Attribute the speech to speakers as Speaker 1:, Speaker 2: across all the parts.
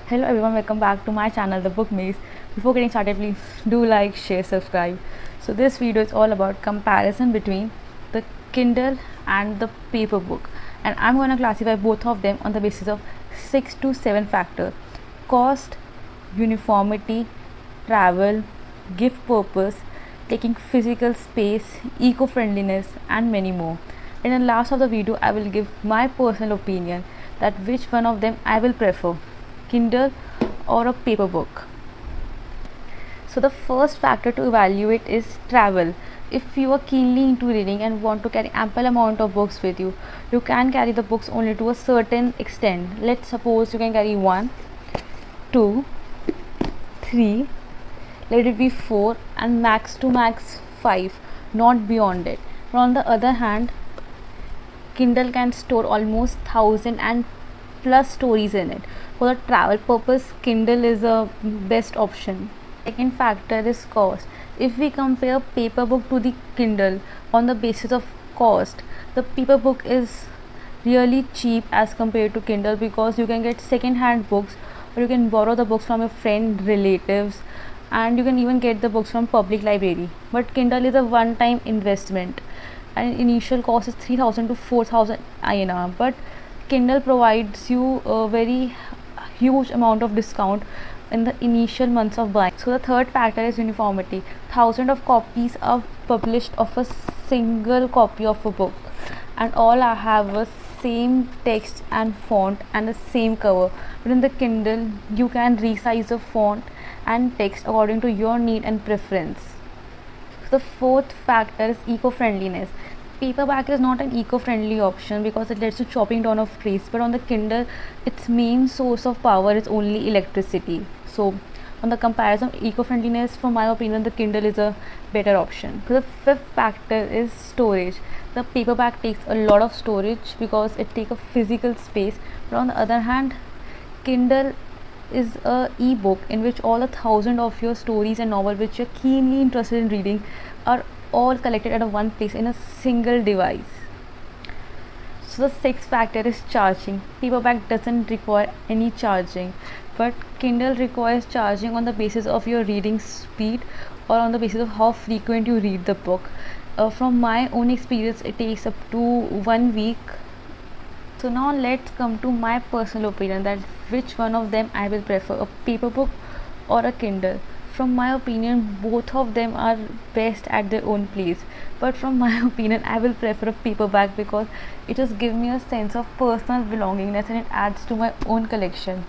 Speaker 1: Hello everyone, welcome back to my channel The Book Maze. Before getting started, please do like, share, subscribe. So this video is all about comparison between the Kindle and the paper book, and I'm going to classify both of them on the basis of 6 to 7 factors: cost, uniformity, travel, gift purpose, taking physical space, eco-friendliness, and many more. In the last of the video, I will give my personal opinion that which one of them I will prefer, Kindle or a paper book. So the first factor to evaluate is travel. If you are keenly into reading and want to carry ample amount of books with you, you can carry the books only to a certain extent. Let's suppose you can carry 1, 2, 3, let it be 4, and max to max 5, not beyond it. But on the other hand, Kindle can store almost 1000 and plus stories in it. For the travel purpose, Kindle is a best option. Second factor is cost. If we compare paper book to the Kindle on the basis of cost, the paper book is really cheap as compared to Kindle, because you can get second hand books, or you can borrow the books from your friend, relatives, and you can even get the books from public library. But Kindle is a one time investment, and initial cost is 3000 to 4000 INR, but Kindle provides you a very huge amount of discount in the initial months of buying. So the third factor is uniformity. Thousands of copies are published of a single copy of a book, and all I have a same text and font and the same cover. But in the Kindle, you can resize the font and text according to your need and preference. The fourth factor is eco-friendliness. Paperback is not an eco-friendly option because it leads to chopping down of trees, but on the Kindle, its main source of power is only electricity. So on the comparison of eco-friendliness, from my opinion, the Kindle is a better option. So the fifth factor is storage. The paperback takes a lot of storage because it takes a physical space, but on the other hand, Kindle is a e-book in which all 1000 of your stories and novel which you're keenly interested in reading are all collected at a one place in a single device. So the sixth factor is charging. Paperback doesn't require any charging, but Kindle requires charging on the basis of your reading speed or on the basis of how frequent you read the book. From my own experience, it takes up to 1 week. So now let's come to my personal opinion that which one of them I will prefer, a paper book or a Kindle. From my opinion, both of them are best at their own place, but from my opinion, I will prefer a paperback because it just gives me a sense of personal belongingness and it adds to my own collection.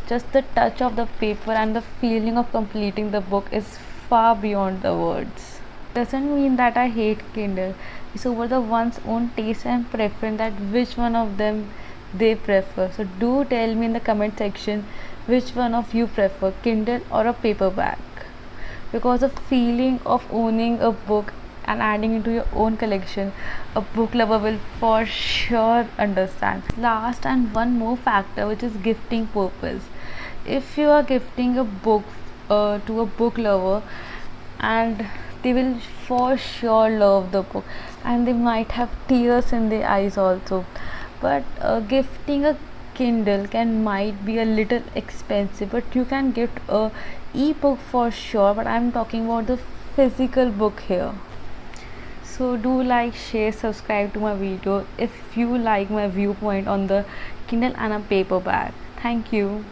Speaker 1: Just the touch of the paper and the feeling of completing the book is far beyond the words. Doesn't mean that I hate Kindle. It's over the one's own taste and preference that which one of them they prefer. So do tell me in the comment section which one of you prefer, Kindle or a paperback, because the feeling of owning a book and adding into your own collection, a book lover will for sure understand. Last and one more factor, which is gifting purpose. If you are gifting a book to a book lover, and they will for sure love the book and they might have tears in their eyes also, but gifting a Kindle can might be a little expensive, but you can gift a ebook for sure, but I'm talking about the physical book here. So do like, share, subscribe to my video if you like my viewpoint on the Kindle and a paperback. Thank you.